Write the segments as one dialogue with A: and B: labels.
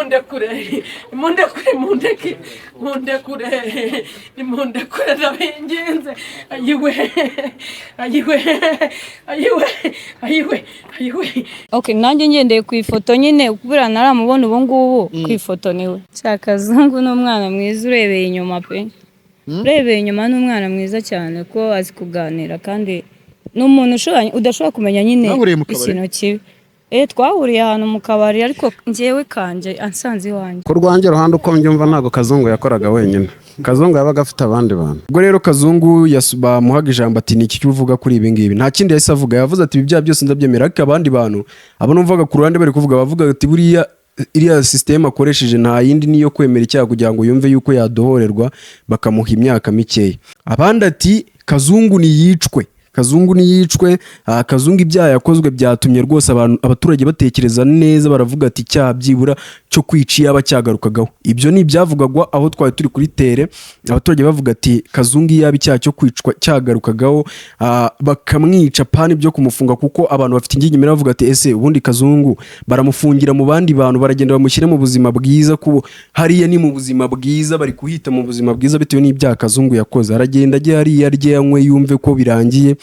A: Mundekure, mundekure, mundekure, mundekure ndabinginze. Ayiwe.
B: Okay, nanjye ngendeye ku ifoto nyine kubera naramubona ubu ngubu ku ifoto niwe. Cyakazungu n'umwana mwiza urebeye inyuma pe. Urebeye inyuma n'umwana mwiza cyane ko azi kuganira kandi n'umuntu udashobora kumenya nyine ikintu kibi. Twahuriye ahantu mu kabari ariko njyewe kanje ansanze iwanjye.
C: Ku rwanjye ruhande uko mbyumva ntago Kazungu yakoraga wenyine. Kazungu yabaga afite abandi bantu. Ubwo rero Kazungu bamuhaga ijambo ati niki cyuvuga kuri ibi ngibi. Nta kindi yahise avuga, yavuze ati ibya byose ndabyemera, ariko abandi bantu abo numvaga ku ruhande bari kuvuga bavuga ati buriya iriya system akoresheje nta yindi niyo kwemera icyaha kugira ngo yumve yuko yadohorerwa bakamuha imyaka mikeya. Abandi ati Kazungu niyicwe. Kazungu niyicwe. Kazungu ibyaha yakozwe byatumye rwose abaturage batekereza neza, baravuga ati icyaha byibura cyo kwica yaba cyagarukagaho. Ibyo ni ibyavugagwa aho twari turi kuri tere, abaturage bavuga ati Kazungu yaba icyaha cyo kwicwa cyagarukagaho bakamwica pani byo kumufunga, kuko abantu bafite ingingimira bavuga ati ese ubundi Kazungu baramufungira mu bandi bantu baragenda bamushyire mu buzima bwiza, ko hariya ni mu buzima bwiza, bari kuhita mu buzima bwiza bitewe n'ibyaha Kazungu yakoze. Aragenda ajye hariya arye yanywe yumve ko birangiye.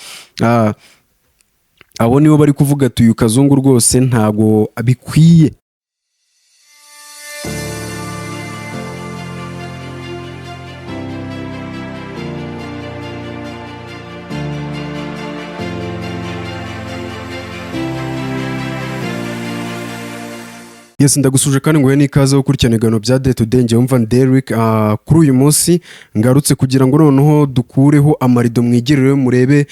C: Abo nibo bari kuvuga ati uyu Kazungu rwose ntago abikwiye. Yes, ndagusuje kandi nguhe n'ikaze wo kurikirana ibiganiro bya Day to Day. Njye umva Derrick. Kuri uyu munsi ngarutse kugira ngo noneho dukureho amarido mwigirire murebe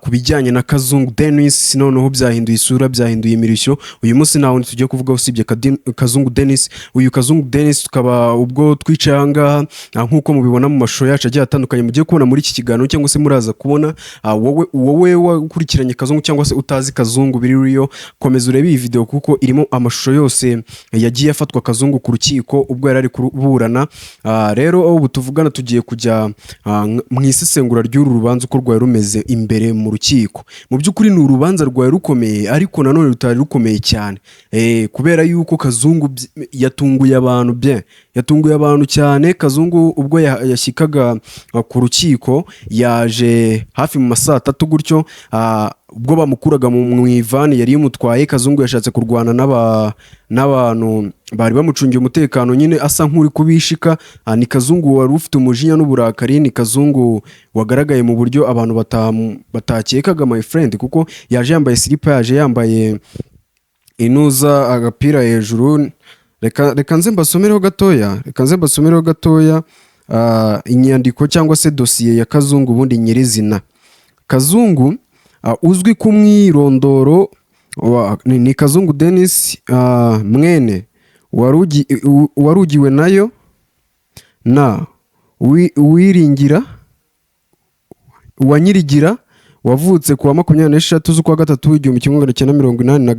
C: ku bijyanye na Kazungu Dennis. Noneho byahinduye isura, byahinduye imirishyo. Uyu munsi nawe tugiye kuvuga usibye Kazungu Dennis. Uyu Kazungu Dennis tukaba ubwo twicaye ngaha nkuko mubibona mu mashusho yacu agiye atandukanye mugiye kubona muri iki kiganiro, cyangwa se muraza kubona wowe wakurikiranye Kazungu cyangwa se utazi Kazungu biriyo, komeza urebe iyi video kuko irimo amashusho yose yagiye afatwa Kazungu ku rukiko ubwo yari ari kuburana. Rero ubu tuvugana tugiye kujya mu isesengura ry'uru rubanza uko rwari rumeze imbere mu rukiko. Mu by'ukuri ni urubanza rwari rukomeye, ariko nanone rutari rukomeye cyane kubera yuko Kazungu yatunguye abantu cyane. Kazungu ubwo yashyikaga ku rukiko yaje hafi mu masaa 3 gutyo. Ubwo bamukuraga mu ivani yari imutwaye, Kazungu yashatse kurwana n'abantu bari bamucungiye umutekano nyine asa nk'uri kubishika. Ni Kazungu wari ufite umujinya n'uburakari, ni Kazungu wagaragaye mu buryo abantu batakekaga my friend, kuko yaje yambaye slipper, yaje yambaye inuza agapira hejuru. Reka nze mbasomereho gatoya inyandiko cyangwa se dosiye ya Kazungu ubundi nyirizina. Kazungu uzwi ku mwirondoro ni Kazungu Dennis mwene warugiwe nayo na Uwanyirigira, wavutse kuwa 26 z'ukwa 3 1980.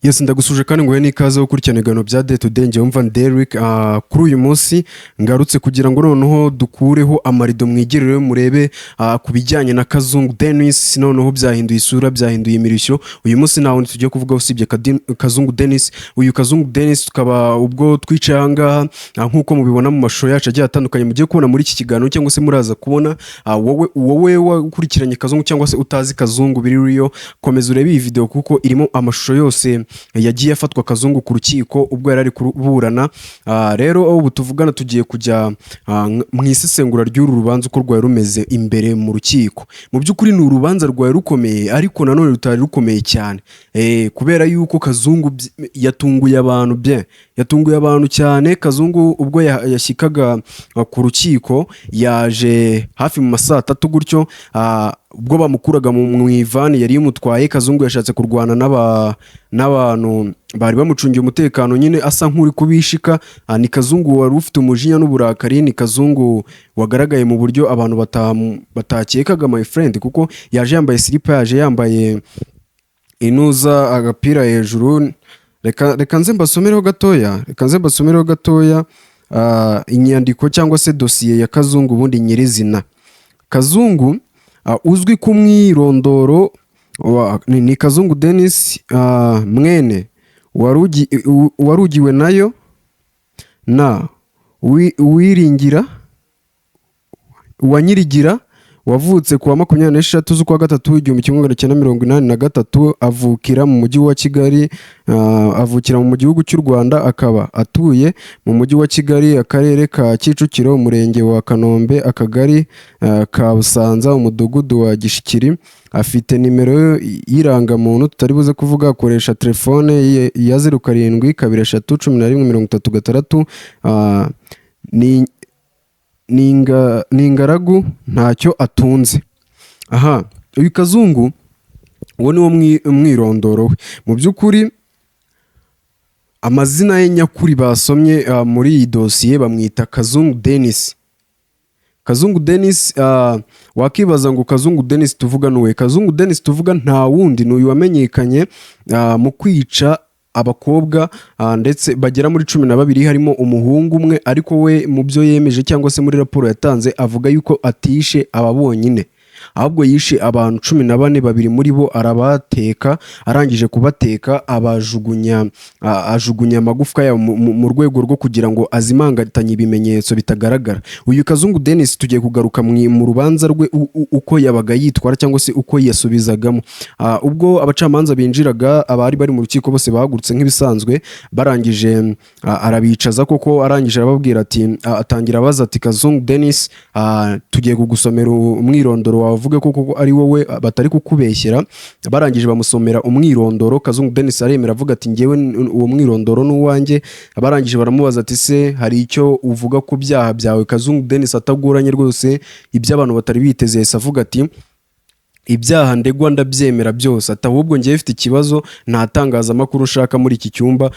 C: Yes, ndagusuje kandi nguhe n'ikaze wo kurikirana ibiganiro bya Day to Day. Njye umva Derrick. Kuri uyu munsi ngarutse kugira ngo noneho dukureho amarido mwigirire murebe ku bijyanye na Kazungu Dennis. Noneho byahinduye isura, byahinduye imirishyo. Uyu munsi nawe tugiye kuvuga usibye Kazungu Dennis. Uyu Kazungu Dennis tukaba ubwo twicaye ngaha nkuko mubibona mu mashusho yacu agiye atandukanye mugiye kubona muri iki kiganiro, cyangwa se muraza kubona wowe wakurikiranye Kazungu cyangwa se utazi Kazungu biriyo, komeza urebe iyi video kuko irimo amashusho yose yagiye afatwa Kazungu ku rukiko ubwo yari ari kuburana. Rero ubu tuvugana tugiye kujya mu isesengura ry'uru rubanza uko rwari rumeze imbere mu rukiko. Mu by'ukuri ni urubanza rwari rukomeye, ariko nanone rutari rukomeye cyane kubera yuko Kazungu yatunguye abantu cyane. Kazungu ubwo yashyikaga ku rukiko yaje hafi mu masaa 3 gutyo. Ubwo bamukuraga mu ivani yari imutwaye, Kazungu yashatse kurwana n'abantu bari bamucungiye umutekano nyine asa nk'uri kubishika. Ni Kazungu wari ufite umujinya n'uburakari, ni Kazungu wagaragaye mu buryo abantu batakekaga my friend, kuko yaje yambaye slipper, yaje yambaye inuza agapira hejuru. Reka nze mbasomereho gatoya inyandiko cyangwa se dosiye ya Kazungu ubundi nyirizina. Kazungu uzwi ku mwirondoro ni Kazungu Denis mwene warugiwe nayo na Uwiringira wa Nyirigira wavutse kuwa 26 z'ukwa gatatu 1983 avukira mu mujyi wa Kigali, avukira mu gihugu cy'u Rwanda, akaba atuye mu mujyi wa Kigali, akarere ka Kicukiro, umurenge wa Kanombe, akagari ka Busanza, umudugudu wa Gishikiri. Afite nimero y'irangamuntu tutari buze kuvuga, akoresha telefone ya 07 13 ni ingaragu ntacyo atunze. Aha, uyu Kazungu uwo niwo mwirondoro we. Mu by'ukuri amazina ye nyakuri basomye muri iyi dosiye bamwita Kazungu Denis. Kazungu Denis, wakibaza ngo Kazungu Denis tuvuga nuwe? Kazungu Denis tuvuga nta wundi n'uyu wamenyekanye mu kwica abakobwa ndetse bagera muri 12 harimo umuhungu umwe, ariko we mu byo yemeje cyangwa se muri raporo yatanze avuga yuko atishe aba bonyine, ahubwo yishe abantu 14, babiri muri bo arabateka, arangije kubateka ajugunya amagufwa yabo mu rwego rwo kugira ngo azimangatanye ibimenyetso bitagaragara. Uyu Kazungu Denis tugiye kugaruka mu rubanza rwe uko yabaga yitwara cyangwa se uko yasubizagamo. Ubwo abacamanza binjiraga, abari bari mu rukiko bose bahagurutse nk'ibisanzwe, barangije arabicaza koko, arangije arababwira ati, atangira abaza ati, Kazungu Denis, tugiye kugusomera umwirondoro wawe, uvuge koko ari wowe batari kukubeshyera. Barangije bamusomera umwirondoro, Kazungu Denis aremera avuga ati, ngewe uwo mwirondoro n'uwanjye. Barangije baramubaza ati, se hari icyo uvuga ku byaha byawe? Kazungu Denis atagoranye rwose, ibyo abantu batari biteze yahise avuga ati, ibyaha ndegwa ndabyemera byose, ati ahubwo ngiye mfite ikibazo, nta tangazamakuru ushaka muri iki cyumba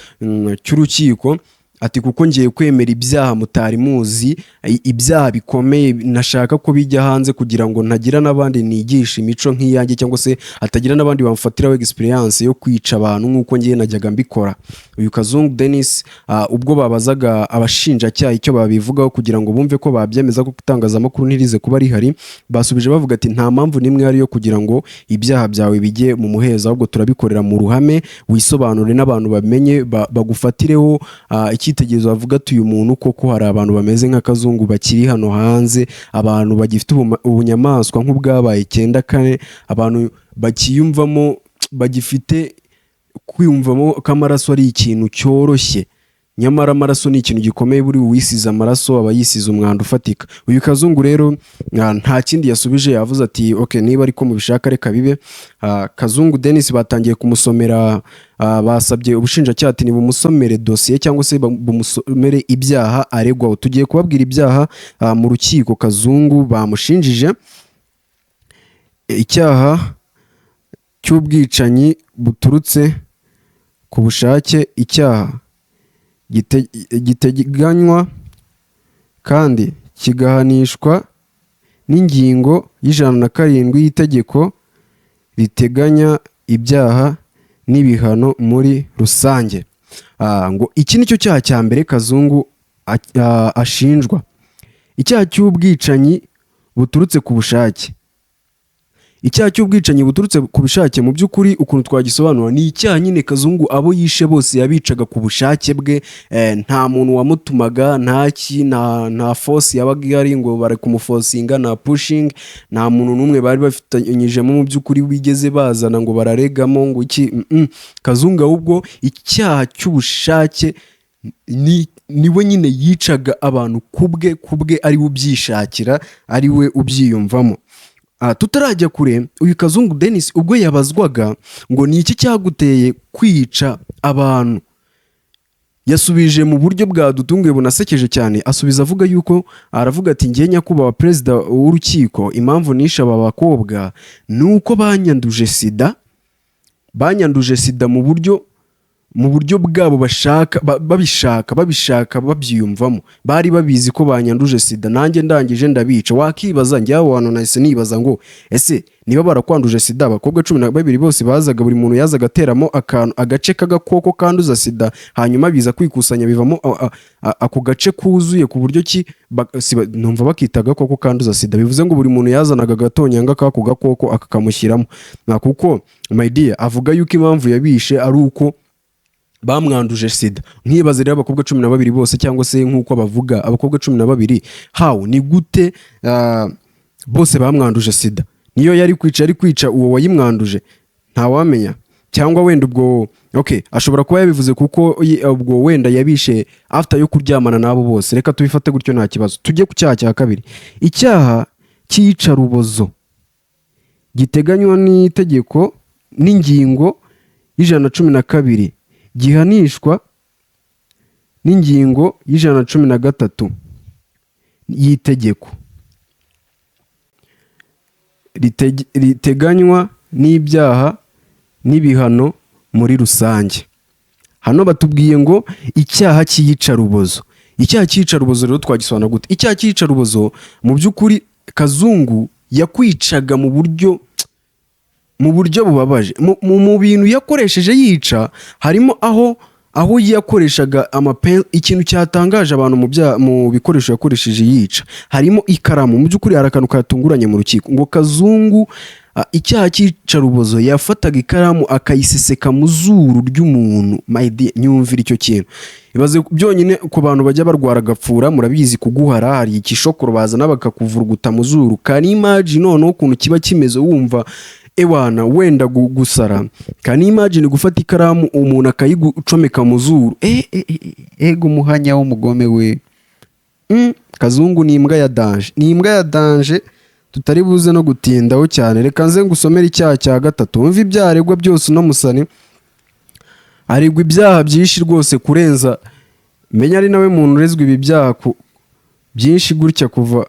C: cy'urukiko, ati kuko ngiye kwemera ibyaha mutari muzi, ibyaha bikomeye nashaka ko bijya hanze kugira ngo ntagira n'abandi nigisha imico nk'iyanjye, cyangwa se atagira n'abandi bamfatiraho experience yo kwica abantu nk'uko ngiye najyaga mbikora. Uyu Kazungu Denis ubwo babazaga abashinjacyaha icyo babivugaho kugira ngo bumve ko babyemeza ko itangazamakuru ntirize kuba rihari, basubije bavuga ati, nta mpamvu nimwe hari yo kugira ngo ibyaha byawe bijye mu muhezo, ahubwo turabikorera mu ruhame, wisobanure n'abantu bamenye, bagufatireho icyitegerezo, bavuga ati, uyu muntu koko hari abantu bameze nka Kazungu bakiri hano hanze, abantu bagifite ubunyamaswa nk'ubwabaye 94, abantu bakiyumvamo, bagifite kwiyumvamo ko amaraso ari ikintu cyoroshye, nyamara amaraso ni ikintu gikomeye, buri wisize amaraso aba yisize umwanda ufatika. Uyu Kazungu rero nta kindi yasubije, yavuze ati, okay, niba ariko mubishaka reka bibe. Kazungu Denis batangiye kumusomera, basabye ubushinjacyaha ati nibumusomere dosiye cyangwa se bumusomere ibyaha aregwaho. Tugiye kubabwira ibyaha mu rukiko Kazungu bamushinjije: icyaha cy'ubwicanyi buturutse ku bushake, icyaha giteganywa kandi kigahanishwa n'ingingo y'107 y'itegeko riteganya ibyaha n'ibihano muri rusange. Ngo iki nicyo cyaha cya mbere Kazungu ashinjwa, icyaha cy'ubwicanyi buturutse ku bushake. Icyaha cy'ubwicanyi buturutse ku bushake mu by'ukuri ukuntu twagisobanura, ni icyaha nyine Kazungu abo yishe bose yabicaga ku bushake bwe, nta muntu wamutumaga, nta force yabaga ihari ngo bari kumuforcinga, na pushing, nta muntu n'umwe bari bafitanyijemo mu by'ukuri wigeze bazana ngo bararegamo ngo iki. Kazungu ahubwo icyaha cy'ubushake niwe nyine yicaga abantu kubwe ari we ubyishakira, ari we ubyiyumvamo. Tutarajya kure, uyu Kazungu Denis ubwo yabazwaga ngo ni iki cyaguteye kwica abantu, yasubije mu buryo bwadutunguye bunasekeje cyane. Asubiza avuga yuko, aravuga ati, ngiye nyakubahwa perezida w'urukiko, impamvu nishe aba bakobwa ni uko banyanduje sida mu buryo mu buryo bwabo bashaka babishaka babyiyumvamo, bari babizi ko banyanduje sida, nanjye ndangije ndabica. Wakibaza njye abo bantu nahise nibaza ngo ese niba barakwanduje sida, abakobwa 12 bose bazaga, buri muntu yazaga ateramo agace k'agakoko kanduza sida, hanyuma biza kwikusanya bivamo ako gace kuzuye ku buryo ki numva bakita agakoko kanduza sida. Bivuze ngo buri muntu yazanaga agatonyanga kako gakoko akakamushyiramo. Kuko my dear avuga yuko impamvu yabishe ari uko bamwanduje sida. Nkibaze rero abakobwa 12 bose, cyangwa se nk'uko bavuga abakobwa 12, how ni gute bose bamwanduje sida? Niyo yari kwica uwo wayimwanduje ntawamenya, cyangwa wenda ubwo ashobora kuba yabivuze kuko ubwo wenda yabishe after yo kuryamana nabo bose. Reka tubifate gutyo nta kibazo. Tujye ku cyaha cya kabiri, icyaha cy'iyicarubozo giteganywa n'itegeko n'ingingo y'112 gihanishwa n'ingingo y'113 y'itegeko riteganywa n'ibyaha n'ibihano muri rusange. Hano batubwiye ngo icyaha cy'iyicarubozo. Icyaha cy'iyicarubozo rero twagisobanura gute? Icyaha cy'iyicarubozo mu by'ukuri Kazungu yakwicaga mu buryo bubabaje. Mu bintu yakoresheje yica harimo aho yakoreshaga ikintu cyatangaje abantu mu bikoresho yakoresheje yica harimo ikaramu. Mu by'ukuri hari akantu katunguranye mu rukiko ngo Kazungu icyaha cy'icarubozo yafataga ikaramu akayiseseka mu zuru ry'umuntu. Nyumvira icyo kintu, ibaze byonyine ku bantu bajya barwara agapfura, murabizi kuguhara hari ikishokoro bazana bakakuvuruguta mu zuru. Can imagine noneho ukuntu kiba kimeze wumva ewana wenda gusara. Can imagine gufata ikaramu umuntu akayigucomeka mu zuru. Ego umuhanya w'umugome we. Kazungu ni imbwa ya danje, tutari buze no gutindaho cyane. Reka nze ngusomera icyaha cya gatatu. Umva ibyaregwa byose no musani aregwa ibyaha byinshi rwose kurenza, menya ari nawe muntu urezwa ibi byaha byinshi gutya kuva.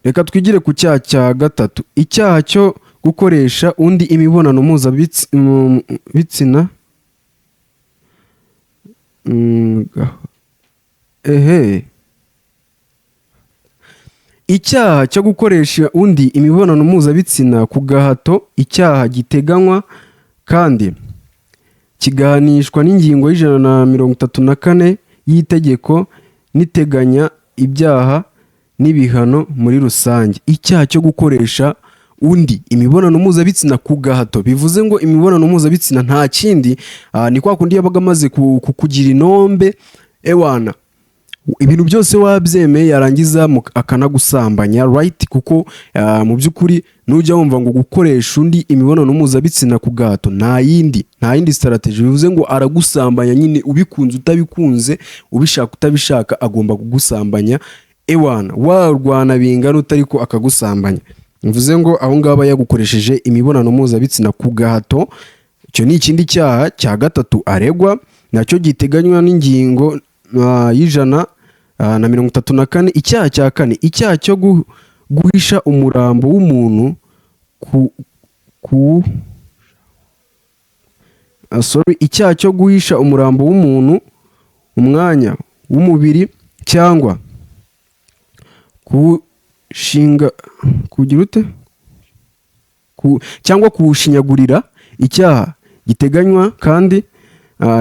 C: Reka twigire ku cyaha cya gatatu, icyaha cyo gukoresha undi imibonano mpuzabitsina. Icyaha cyo gukoresha undi imibonano mpuzabitsina ku gahato, icyaha giteganywa kandi kigahanishwa n'ingingo y'134 y'itegeko niteganya ibyaha n'ibihano muri rusange. Icyaha cyo gukoresha undi imibonano mpuzabitsina ku gahato, bivuze ngo imibonano mpuzabitsina nta kindi ni kwa kundi yabaga amaze kukugira inombe ewana, ibintu byose wabyemeye yarangiza akanagusambanya, right? Kuko mu by'ukuri nujya wumva ngo gukoresha undi imibonano mpuzabitsina ku gahato nta yindi strategy, bivuze ngo aragusambanya nyine, ubikunze utabikunze, ubishaka utabishaka agomba kugusambanya ewana, warwana bingana utariko akagusambanya. Bivuze ngo aho ngaba yagukoresheje imibonano mpuzabitsina ku gahato. Icyo ni ikindi cyaha cya gatatu aregwa, nacyo giteganywa n'ingingo y'134. Icyaha cya kane, icyaha cyo guhisha umurambo w'umuntu icyaha cyo guhisha umurambo w'umuntu umwanya w'umubiri cyangwa cyangwa kuwushinyagurira. Icyaha giteganywa kandi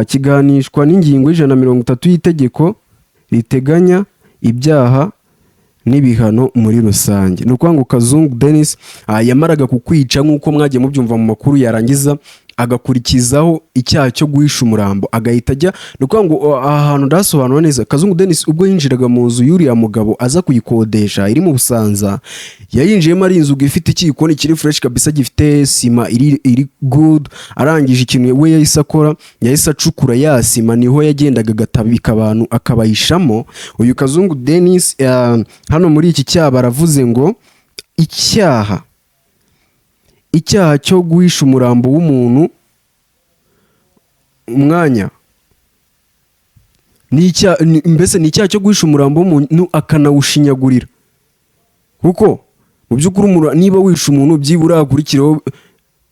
C: kiganishwa n'ingingo y'130 y'itegeko riteganya ibyaha n'ibihano muri rusange. Ni ukuvuga ngo Kazungu Denis yamaraga kukwica nk'uko mwagiye mubyumva mu makuru, yarangiza agakurikizaho icyaha cyo guhisha umurambo agahita ajya. Ni ukuvuga ngo aha hantu ndasobanura neza. Kazungu Denis ubwo yinjiraga mu nzu y'uriya mugabo aza kuyikodesha iri mu Busanza, yayinjiyemo ari inzu ifite ikikoni kiri fresh kabisa, gifite sima iri good. Arangije ikintu we yahise akora, yahise acukura ya sima, niho yagendaga gatabika abantu akabayishamo. Uyu Kazungu Denis hano muri iki cyaha baravuze ngo icyaha cyo guhisha umurambo w'umuntu umwanya mbese ni icyaha cyo guhisha umurambo w'umuntu akanawushinyagurira. Kuko mu by'ukuri niba wishe umuntu byibura hakurikireho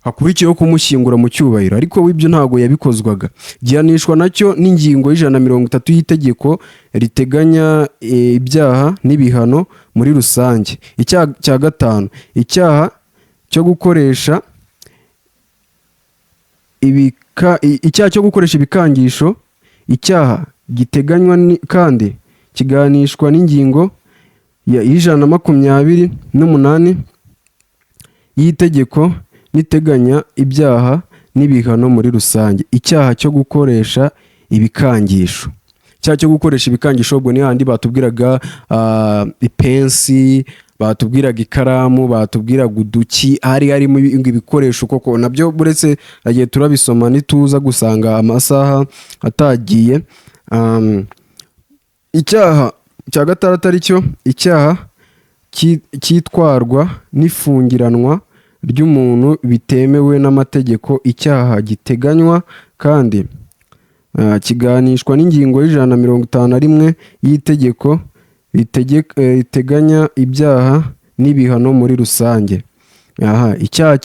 C: hakurikiyeho kumushyingura mu cyubahiro, ariko we ibyo ntabwo yabikozwaga. Gihanishwa nacyo n'ingingo y'130 y'itegeko riteganya ibyaha n'ibihano muri rusange. Icyaha cya gatanu, icyaha cyo gukoresha ibikangisho. Icyaha giteganywa kandi kiganishwa n'ingingo ya 128 y'itegeko niteganya ibyaha n'ibihano muri rusange. Icyaha cyo gukoresha ibikangisho. Icyaha cyo gukoresha ibikangisho ubwo ni handi batubwiraga ipensi, batubwiraga ikaramu, batubwiraga uduki, harimo ibikoresho koko nabyo buretse agiye turabisoma nituza gusanga amasaha atagiye. Icyaha cya gatandatu aricyo icyaha cyitwarwa n'ifungiranwa ry'umuntu bitemewe n'amategeko. Icyaha giteganywa kandi kiganishwa n'ingingo y'151 y'itegeko riteganya ibyaha n'ibihano muri rusange. Icyaha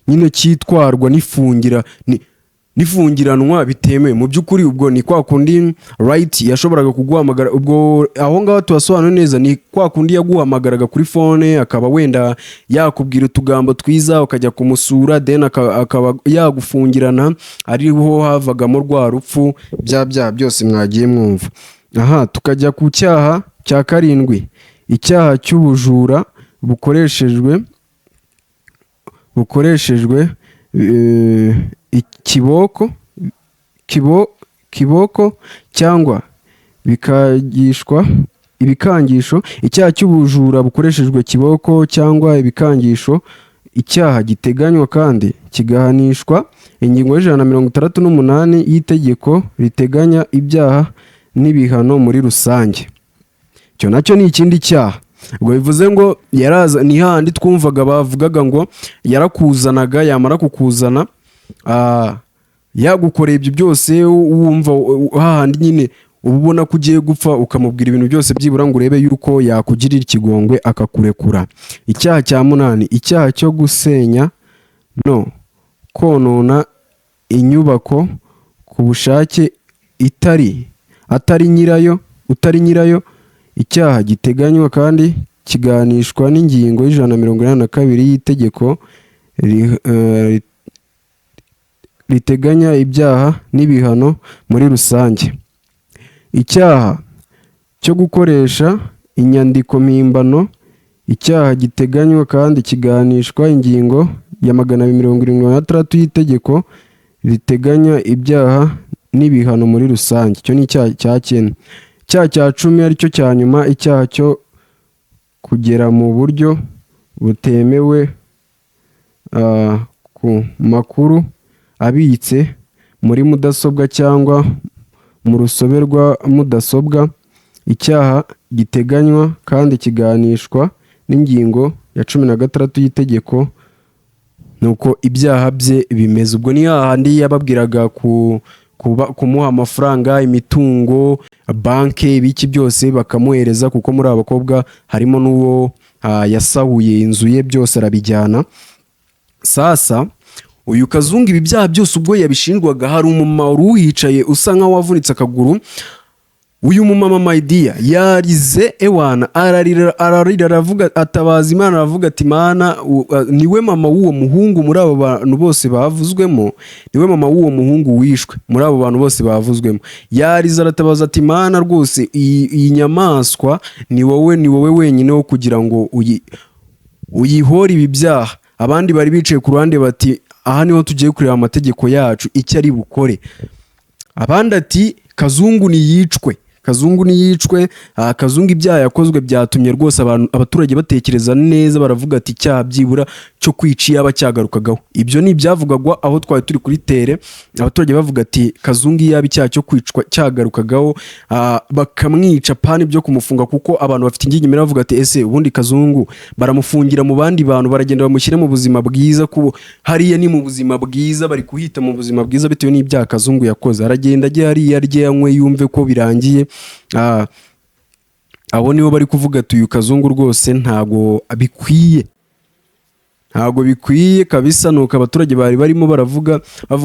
C: nyine cyitwarwa n'ifungiranwa bitemewe. Mu by'ukuri ubwo ni kwa kundi right yashoboraga kuguhamagara, ubwo aho ngaho tubasobanura neza, ni kwa kundi yaguhamagaraga kuri phone akaba wenda yakubwira utugambo twiza ukajya kumusura, then akaba yagufungirana, ariho havagamo rwa rupfu bya byose mwagiye mwumva. Tukajya ku cyaha cya karindwi, icyaha cy'ubujura bukoreshejwe kiboko cyangwa ibikangisho. Icyaha cy'ubujura bukoreshejwe kiboko cyangwa ibikangisho, icyaha giteganywa kandi kigahanishwa ingingo y'168 y'itegeko riteganya ibyaha n'ibihano muri rusange. Cyo nacyo ni ikindi cyaha. Ubwo bivuze ngo ni handi twumvaga bavugaga ngo yarakuzanaga, yamara kukuzana yagukoreye ibyo byose, wumva hahandi nyine ubona ko ugiye gupfa, ukamubwira ibintu byose byibura ngo urebe yuko yakugirira ikigongwe akakurekura. Icyaha cya 8, icyaha cyo gusenya no konona inyubako ku bushake utari nyirayo. Icyaha giteganywa kandi kiganishwa n'ingingo y'182 y'itegeko riteganya ibyaha n'ibihano muri rusange. Icyaha cyo gukoresha inyandiko mpimbano. Icyaha giteganywa kandi kiganishwa ingingo ya 276 y'itegeko riteganya ibyaha n'ibihano muri rusange. Cyo ni icyaha cya 9. Icyaha cya 10 aricyo cya nyuma, icyaha cyo kugera mu buryo butemewe ku makuru abitse muri mudasobwa cyangwa mu rusobe rwa mudasobwa. Icyaha giteganywa kandi kiganishwa n'ingingo ya 16 y'itegeko nuko ibyaha bye bimeze. Ubwo ni hahandi yababwiraga kumuha amafaranga, imitungo, banke, ibiki byose bakamuhereza, kuko muri abakobwa harimo n'uwo yasahuye inzu ye, byose arabijyana. Sasa uyu Kazungu ibi byaha byose ubwo yabishinjwaga, hari umumama uhicaye usa nkaho wavunitse akaguru. Uyu mumama my dear yarize ewana, ararira aravuga, atabaza Imana, aravuga ati Mana, niwe mama w'uwo muhungu muri abo bantu bose bavuzwemo, niwe mama w'uwo muhungu wishwe muri abo bantu bose bavuzwemo. Yarize aratabaza ati Mana rwose iyi nyamaswa ni wowe wenyine wo kugira ngo uyihore ibi byaha. Abandi bari bicaye ku ruhande bati aha niho tugiye kureba amategeko yacu icyo ari bukore. Abandi ati Kazungu niyicwe, Kazungu ibyaha yakozwe byatumye rwose abaturage batekereza neza, baravuga ati icyaha byibura cyo kwica yaba cyagarukagaho. Ibyo ni ibyavugagwa aho twari turi kuri tere, abaturage bavuga ati Kazungu yaba icyaha cyo kwicwa cyagarukagaho, bakamwica pani byo kumufunga, kuko abantu bafite ingingimira bavuga ati ese ubundi Kazungu baramufungira mu bandi bantu, baragenda bamushyire mu buzima bwiza, kubo hariya ni mu buzima bwiza, bari kuhita mu buzima bwiza bitewe n'ibyaha Kazungu yakoze. Aragenda ajye hariya arye yanywe yumve ko birangiye. Abo nibo bari kuvuga ati uyu Kazungu rwose ntago abikwiye, ntabwo bikwiye kabisa. Nuko abaturage bari barimo bavuga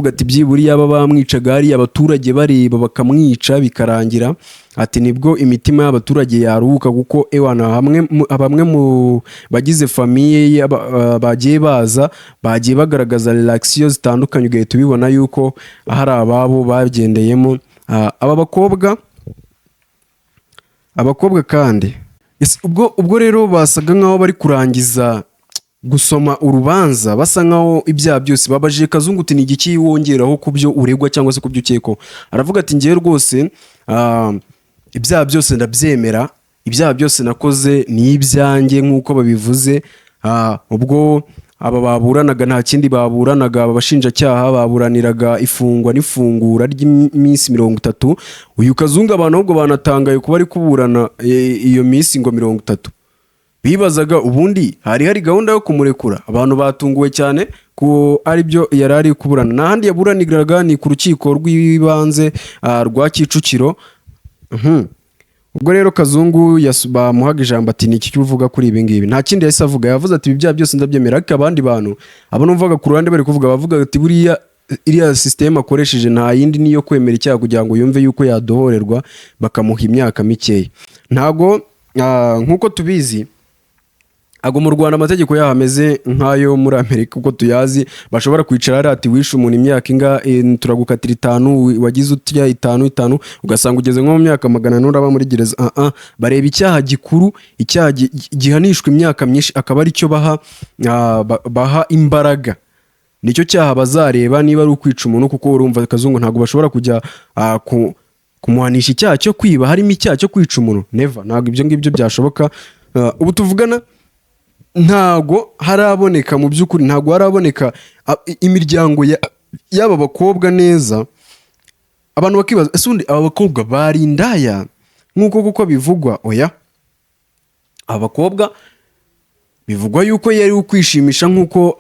C: ati byiburi yaba bamwicaga hari abaturage bareba bakamwica bikarangira, ati nibwo imitima y'abaturage yaruhuka, kuko ewana bamwe mu bagize famiye bagiye baza bagiye bagaragaza reaction zitandukanye, ugahita ubibona yuko hari ababo bagendeyemo. abakobwa kandi ubwo rero basaga nkaho bari kurangiza gusoma urubanza, basa nkaho ibyaha byose babajije Kazungu uti ni igiki wongeraho ku byo uregwa cyangwa se ku byo ukekwa. Aravuga ati ngiye rwose ibyaha byose ndabyemera, ibyaha byose nakoze ni ibyanjye nk'uko babivuze. Ubwo aba baburanaga nta kindi baburanaga, abashinjacyaha baburaniraga ifungwa n'ifungura ry'iminsi 30. Uyu Kazungu abantu ahubwo banatangaye kuba ari kuburana iyo minsi ngo 30. Bibazaga ubundi hari gahunda yo kumurekura. Abantu batunguwe cyane ko ari byo yari ari kuburana. N'ahandi yaburaniraga ni ku rukiko rw'ibanze rwa Kicukiro. Ubwo rero Kazungu bamuhaga ijambo ati ni iki cyuvuga kuri ibi ngibi. Nta kindi yahise avuga, yavuze ati ibi byaha byose ndabyemera. Ariko abandi bantu numvaga ku ruhande bari kuvuga bavuga ati buriya iriya system akoresheje nta yindi niyo kwemera icyaha kugira ngo yumve yuko yadohorerwa bakamuha imyaka mikeya. Ntago nkuko tubizi ago mu Rwanda amategeko yaho ameze nkayo muri Amerika uko tuyazi, bashobora kwicara ati wishe umuntu imyaka inga turagukatira 5, wagize utya 5 ugasanga ugeze nko mu myaka 100 uraba muri gereza. Bareba icyaha gikuru, icyaha gihanishwa imyaka myinshi, akaba ari cyo baha imbaraga. Nicyo cyaha bazareba niba ari ukwica umuntu, kuko urumva Kazungu ntago bashobora kujya kumuhanisha icyaha cyo kwiba harimo icyaha cyo kwica umuntu, never. Ntago ibyo ngibyo byashoboka. Ubu tuvugana ntago haraboneka, mu by'ukuri ntago haraboneka imiryango y'aba bakobwa neza. Abantu bakibaza ese undi aba bakobwa bari indaya nkuko kuko bivugwa? Oya, abakobwa bivugwa yuko yari ukwishimisha nkuko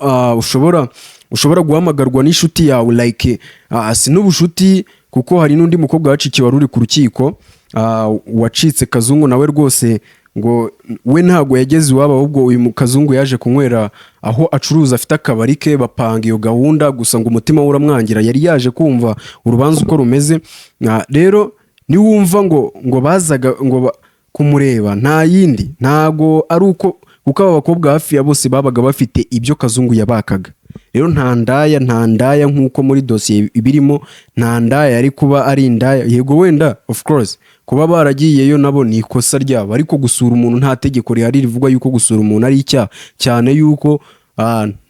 C: ushobora guhamagarwa n'inshuti yawe, like si n'ubushuti, kuko hari n'undi mukobwa wacikiwe wari uri ku rukiko wacitse Kazungu nawe rwose ngo we ntago yageze iwabo, ahubwo uyu Kazungu yaje kunywera aho acuruza afite akabari ke, bapanga iyo gahunda. Gusa ngo umutima we uramwangira, yari yaje kumva urubanza uko rumeze. Rero ni wumva ngo bazaga ngo kumureba, nta yindi, ntago ari uko kuko aba bakobwa hafi ya bose babaga bafite ibyo Kazungu yabakaga. Rero nta ndaya nkuko muri dosiye ibirimo, nta ndaya yari kuba ari indaya. Yego wenda of course kuba baragiyeyo nabo ni ikosa ryabo, ariko gusura umuntu nta tegeko rihari rivuga yuko gusura umuntu ari icyaha, cyane yuko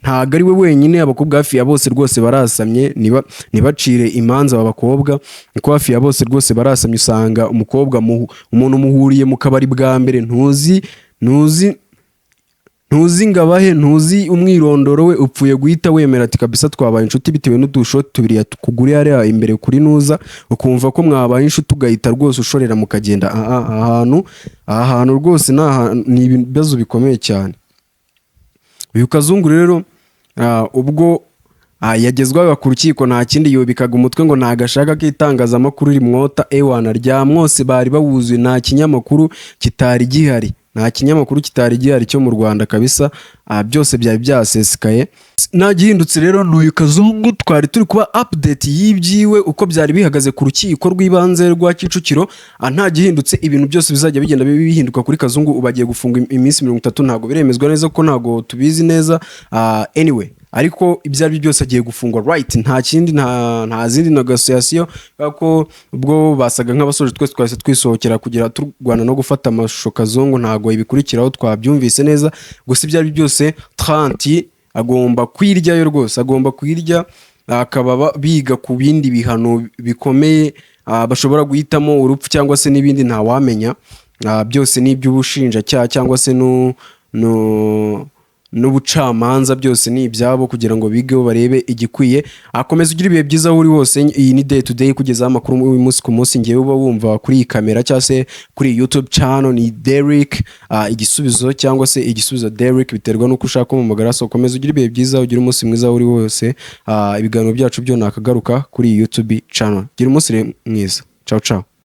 C: ntago ari we wenyine. Abakobwa hafi ya bose rwose barasamye, nibacire imanza aba bakobwa, niko hafi ya bose rwose barasamye. Usanga umukobwa umuntu muhuriye mu kabari bwa mbere, ntuzi ngabahe, ntuzi umwirondoro we, upfuye guhita wemera ati kabisa twabaye inshuti bitewe n'udushoti tubiri tukuguriye hariya imbere kuri Nuza, ukumva ko mwabaye inshuti ugahita rwose ushorera mukagenda. ahantu rwose ni ibibazo bikomeye cyane. Uyu Kazungu rero ubwo yagezwaga ku rukiko, nta kindi yubikaga umutwe ngo ntagashaka k'itangazamakuru rimwota. Ewana rya mwose bari bawuzuye, nta kinyamakuru kitari gihari, nta kinyamakuru kitari gihari cyo mu Rwanda kabisa. Byose byari byasesekaye. Nta gihindutse rero n'uyu Kazungu, twari turi kuba update y'ibyiwe uko byari bihagaze ku rukiko rw'ibanze rwa Kicukiro. Nta gihindutse, ibintu byose bizajya bigenda bihinduka kuri Kazungu. Ubagiye gufunga iminsi 30, ntago biremezwa neza ko ntago tubizi neza. Anyway, ariko ibyo ari byose agiye gufungwa right, nta kindi, nta zindi negotiation, kuko ubwo basaga nk'abasoje twese twisohokera kugira turwana no gufata amashusho Kazungu, ntago ibikurikiraho twabyumvise neza. Gusa ibyo ari byose 30 agomba kwiryayo rwose, agomba kwirya. Akaba biga ku bindi bihano bikomeye, bashobora guhitamo urupfu cyangwa se n'ibindi ntawamenya. Byose ni iby'ubushinjacyaha cyangwa se n'ubucamanza, byose ni ibyabo kugira ngo bigeho barebe igikwiye. Akomeza ugira ibihe byiza aho uri hose. Iyi ni day to day kugezaho amakuru umunsi ku munsi. Ngewe uba wumva kuri iyi kamera cyangwa se kuri YouTube channel ni Derrick Igisubizo, cyangwa se Igisubizo Derrick, biterwa nuko ushaka kumumagara. So komeza ugira ibihe byiza, ugira umunsi mwiza aho uri hose. Ibiganiro byacu byo nakagaruka kuri YouTube channel. Gira umunsi mwiza. Ciao ciao.